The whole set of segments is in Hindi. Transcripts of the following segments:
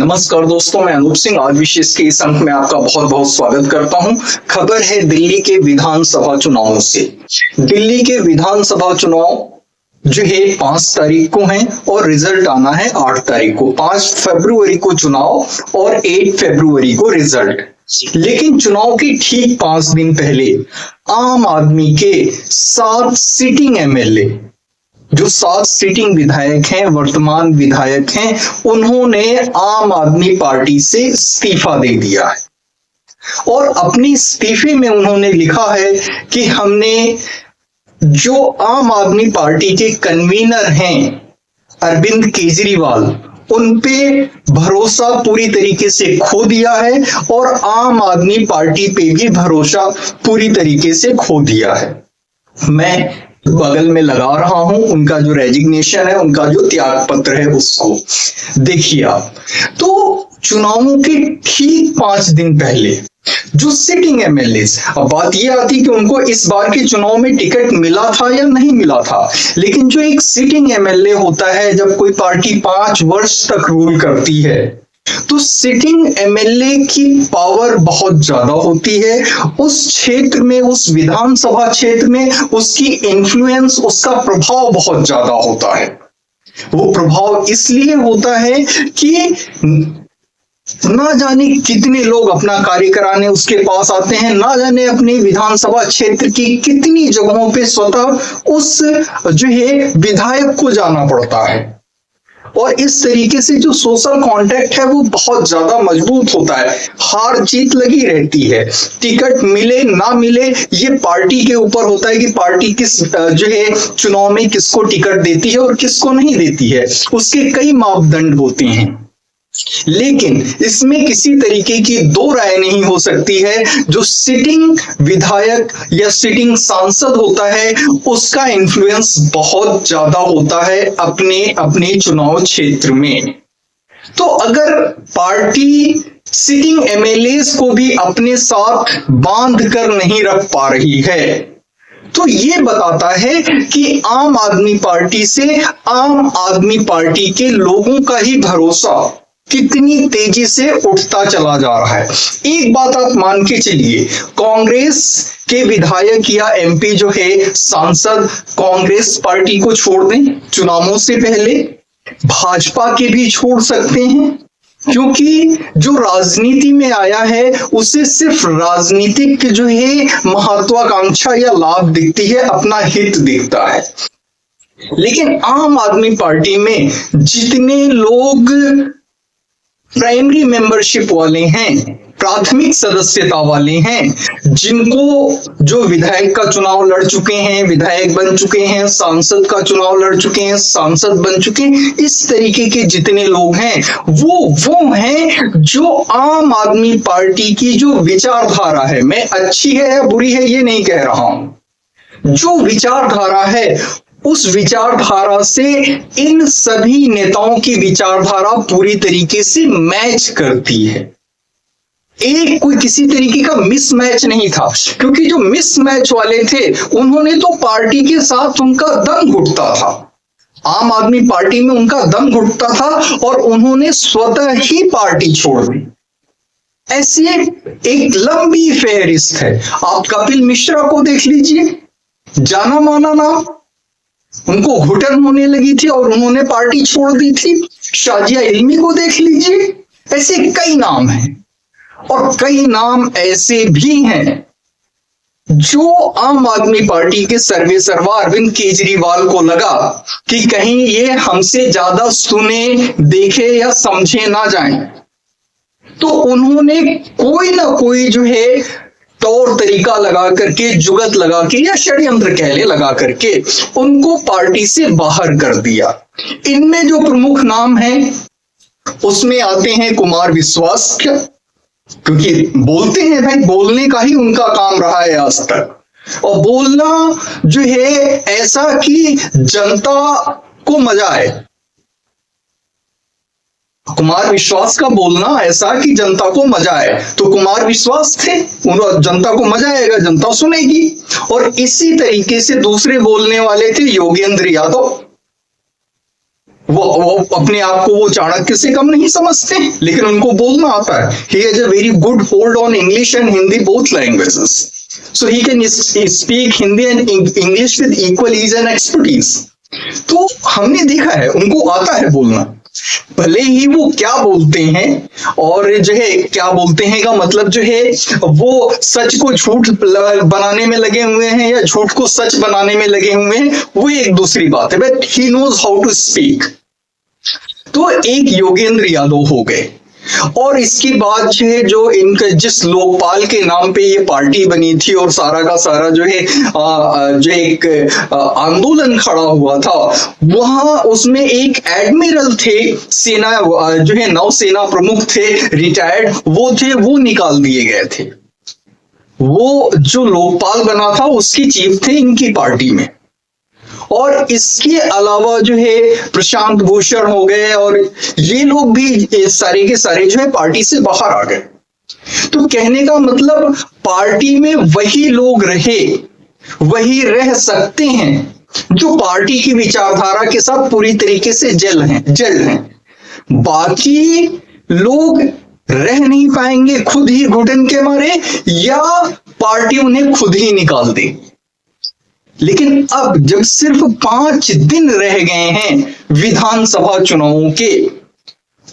नमस्कार दोस्तों, मैं अनूप सिंह आज विशेष के इस अंक में आपका बहुत बहुत स्वागत करता हूं। खबर है दिल्ली के विधानसभा चुनावों से। दिल्ली के विधानसभा चुनाव जो है 5 तारीख को हैं और रिजल्ट आना है 8 तारीख को। 5 फरवरी को चुनाव और 8 फरवरी को रिजल्ट। लेकिन चुनाव के ठीक 5 दिन पहले आम आदमी के 7 सिटिंग एमएलए, जो 7 सिटिंग विधायक हैं, वर्तमान विधायक हैं, उन्होंने आम आदमी पार्टी से इस्तीफा दे दिया है। और अपने इस्तीफे में उन्होंने लिखा है कि हमने जो आम आदमी पार्टी के कन्वीनर हैं अरविंद केजरीवाल, उन पे भरोसा पूरी तरीके से खो दिया है और आम आदमी पार्टी पे भी भरोसा पूरी तरीके से खो दिया है। मैं बगल में लगा रहा हूं उनका जो रेजिग्नेशन है, उनका जो त्याग पत्र है, उसको देखिए आप। तो चुनावों के ठीक 5 दिन पहले जो सिटिंग एमएलए, अब बात ये आती कि उनको इस बार के चुनाव में टिकट मिला था या नहीं मिला था, लेकिन जो एक सिटिंग एमएलए होता है, जब कोई पार्टी 5 वर्ष तक रूल करती है तो सिटिंग एमएलए की पावर बहुत ज्यादा होती है। उस क्षेत्र में, उस विधानसभा क्षेत्र में उसकी इन्फ्लुएंस, उसका प्रभाव बहुत ज्यादा होता है। वो प्रभाव इसलिए होता है कि ना जाने कितने लोग अपना कार्य कराने उसके पास आते हैं, ना जाने अपने विधानसभा क्षेत्र की कितनी जगहों पे स्वतः उस जो है विधायक को जाना पड़ता है। और इस तरीके से जो सोशल कांटेक्ट है वो बहुत ज्यादा मजबूत होता है। हार जीत लगी रहती है, टिकट मिले ना मिले ये पार्टी के ऊपर होता है कि पार्टी किस जो है चुनाव में किसको टिकट देती है और किसको नहीं देती है। उसके कई मापदंड होते हैं, लेकिन इसमें किसी तरीके की दो राय नहीं हो सकती है। जो सिटिंग विधायक या सिटिंग सांसद होता है उसका इन्फ्लुएंस बहुत ज्यादा होता है अपने अपने चुनाव क्षेत्र में। तो अगर पार्टी सिटिंग एमएलए को भी अपने साथ बांध कर नहीं रख पा रही है, तो ये बताता है कि आम आदमी पार्टी से आम आदमी पार्टी के लोगों का ही भरोसा कितनी तेजी से उठता चला जा रहा है। एक बात आप मान के चलिए, कांग्रेस के विधायक या एमपी जो है, सांसद, कांग्रेस पार्टी को छोड़ दें चुनावों से पहले, भाजपा के भी छोड़ सकते हैं, क्योंकि जो राजनीति में आया है उसे सिर्फ राजनीतिक जो है महत्वाकांक्षा या लाभ दिखती है, अपना हित दिखता है। लेकिन आम आदमी पार्टी में जितने लोग प्राइमरी मेंबरशिप वाले हैं, प्राथमिक सदस्यता वाले हैं, जिनको जो विधायक का चुनाव लड़ चुके हैं, विधायक बन चुके हैं, सांसद का चुनाव लड़ चुके हैं, सांसद बन चुके हैं, इस तरीके के जितने लोग हैं वो हैं जो आम आदमी पार्टी की जो विचारधारा है, मैं अच्छी है या बुरी है ये नहीं कह रहा हूं, जो विचारधारा है उस विचारधारा से इन सभी नेताओं की विचारधारा पूरी तरीके से मैच करती है। एक कोई किसी तरीके का मिसमैच नहीं था, क्योंकि जो मिसमैच वाले थे उन्होंने तो पार्टी के साथ उनका दम घुटता था, आम आदमी पार्टी में उनका दम घुटता था और उन्होंने स्वतः ही पार्टी छोड़ दी। ऐसी एक लंबी फहरिस्त है। आप कपिल मिश्रा को देख लीजिए, जाना माना नाम, उनको घुटन होने लगी थी और उन्होंने पार्टी छोड़ दी थी। शाजिया इल्मी को देख लीजिए, ऐसे कई नाम हैं और कई नाम ऐसे भी हैं जो आम आदमी पार्टी के सर्वेसर्वा अरविंद केजरीवाल को लगा कि कहीं ये हमसे ज्यादा सुने, देखे या समझे ना जाएं, तो उन्होंने कोई ना कोई जो है तौर तरीका लगा करके, जुगत लगा के या षड्यंत्र कह ले लगा करके उनको पार्टी से बाहर कर दिया। इनमें जो प्रमुख नाम हैं उसमें आते हैं कुमार विश्वास, क्योंकि बोलते हैं भाई, बोलने का ही उनका काम रहा है आज तक, और बोलना जो है ऐसा कि जनता को मजा आए। कुमार विश्वास का बोलना ऐसा कि जनता को मजा आए, तो कुमार विश्वास थे, जनता को मजा आएगा, जनता सुनेगी। और इसी तरीके से दूसरे बोलने वाले थे योगेंद्र यादव, वो अपने आप को वो चाणक्य से कम नहीं समझते, लेकिन उनको बोलना आता है। He has a very good hold on English and Hindi both languages, so he can speak Hindi and English with equal ease and expertise. तो हमने देखा है उनको आता है बोलना, भले ही वो क्या बोलते हैं और जो है क्या बोलते हैं का मतलब जो है वो सच को झूठ बनाने में लगे हुए हैं या झूठ को सच बनाने में लगे हुए हैं, वो एक दूसरी बात है, but he knows how to speak. तो एक योगेंद्र यादव हो गए, और इसके बाद जो है जो इनका जिस लोकपाल के नाम पे ये पार्टी बनी थी और सारा का सारा जो है जो एक आंदोलन खड़ा हुआ था, वहां उसमें एक एडमिरल थे, सेना जो है नौसेना प्रमुख थे रिटायर्ड, वो निकाल दिए गए थे। वो जो लोकपाल बना था उसके चीफ थे इनकी पार्टी में। और इसके अलावा जो है प्रशांत भूषण हो गए, और ये लोग भी सारे के सारे जो है पार्टी से बाहर आ गए। तो कहने का मतलब पार्टी में वही लोग वही रह सकते हैं जो पार्टी की विचारधारा के साथ पूरी तरीके से जल हैं। बाकी लोग रह नहीं पाएंगे खुद ही घुटन के मारे, या पार्टी उन्हें खुद ही निकाल दे। लेकिन अब जब सिर्फ 5 दिन रह गए हैं विधानसभा चुनावों के,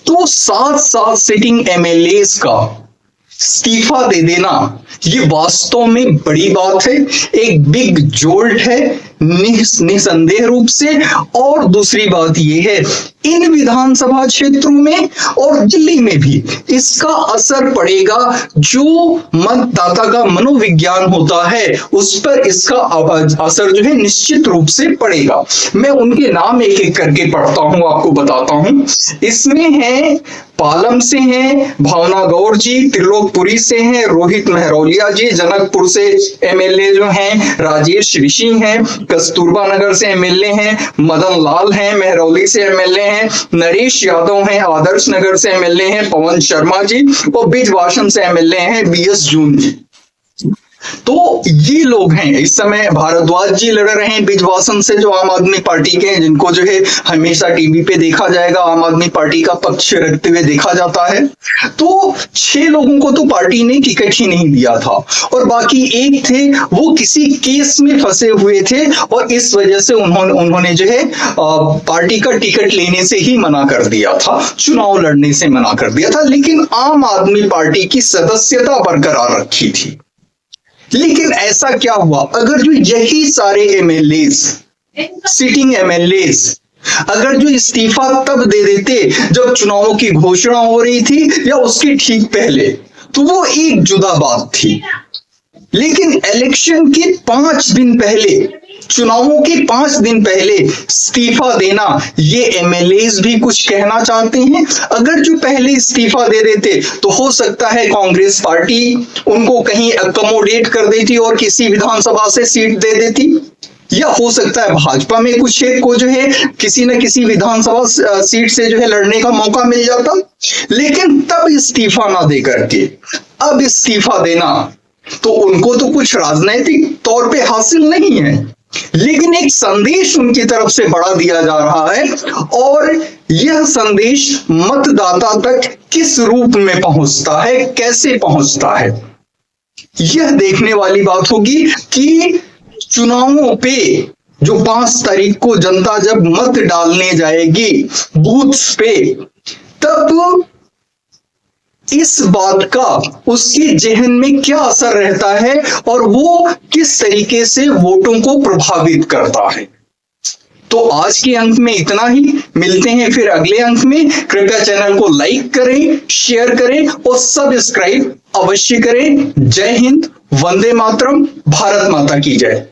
तो 7 सिटिंग एमएलएस का इस्तीफा दे देना ये वास्तव में बड़ी बात है, एक बिग जोल्ट है निसंदेह रूप से। और दूसरी बात यह है इन विधानसभा क्षेत्रों में और दिल्ली में भी इसका असर पड़ेगा, जो मतदाता का मनोविज्ञान होता है उस पर इसका असर जो है निश्चित रूप से पड़ेगा। मैं उनके नाम एक एक करके पढ़ता हूं, आपको बताता हूं। इसमें है पालम से हैं भावना गौर जी, त्रिलोकपुरी से हैं रोहित महरौलिया जी, जनकपुर से एमएलए जो हैं राजेश ऋषि हैं, कस्तूरबा नगर से एमएलए हैं मदन लाल हैं, महरौली से एमएलए हैं नरेश यादव हैं, आदर्श नगर से एमएलए हैं पवन शर्मा जी, और बिजवासन से एमएलए हैं बीएस जून जी। तो ये लोग हैं। इस समय भारद्वाज जी लड़ रहे हैं बिजवासन से, जो आम आदमी पार्टी के हैं, जिनको जो है हमेशा टीवी पे देखा जाएगा, आम आदमी पार्टी का पक्ष रखते हुए देखा जाता है। तो 6 लोगों को तो पार्टी ने टिकट ही नहीं दिया था, और बाकी एक थे वो किसी केस में फंसे हुए थे, और इस वजह से उन्होंने जो है पार्टी का टिकट लेने से ही मना कर दिया था, चुनाव लड़ने से मना कर दिया था, लेकिन आम आदमी पार्टी की सदस्यता बरकरार रखी थी। लेकिन ऐसा क्या हुआ, अगर जो यही सारे एमएलए सिटिंग एमएलए अगर जो इस्तीफा तब दे देते जब चुनावों की घोषणा हो रही थी या उसके ठीक पहले, तो वो एक जुदा बात थी। लेकिन इलेक्शन के 5 दिन पहले, चुनावों के 5 दिन पहले इस्तीफा देना, ये एमएलएस भी कुछ कहना चाहते हैं। अगर जो पहले इस्तीफा दे देते तो हो सकता है कांग्रेस पार्टी उनको कहीं अकोमोडेट कर देती और किसी विधानसभा से सीट दे देती, या हो सकता है भाजपा में कुछ एक को जो है किसी न किसी विधानसभा सीट से जो है लड़ने का मौका मिल जाता। लेकिन तब इस्तीफा ना दे करके अब इस्तीफा देना, तो उनको तो कुछ राजनीतिक तौर पे हासिल नहीं है, लेकिन एक संदेश उनकी तरफ से बड़ा दिया जा रहा है, और यह संदेश मतदाता तक किस रूप में पहुंचता है, कैसे पहुंचता है, यह देखने वाली बात होगी कि चुनावों पे जो 5 तारीख को जनता जब मत डालने जाएगी बूथ्स पे, तब इस बात का उसके जहन में क्या असर रहता है और वो किस तरीके से वोटों को प्रभावित करता है। तो आज के अंक में इतना ही, मिलते हैं फिर अगले अंक में। कृपया चैनल को लाइक करें, शेयर करें और सब्सक्राइब अवश्य करें। जय हिंद, वंदे मातरम, भारत माता की जय।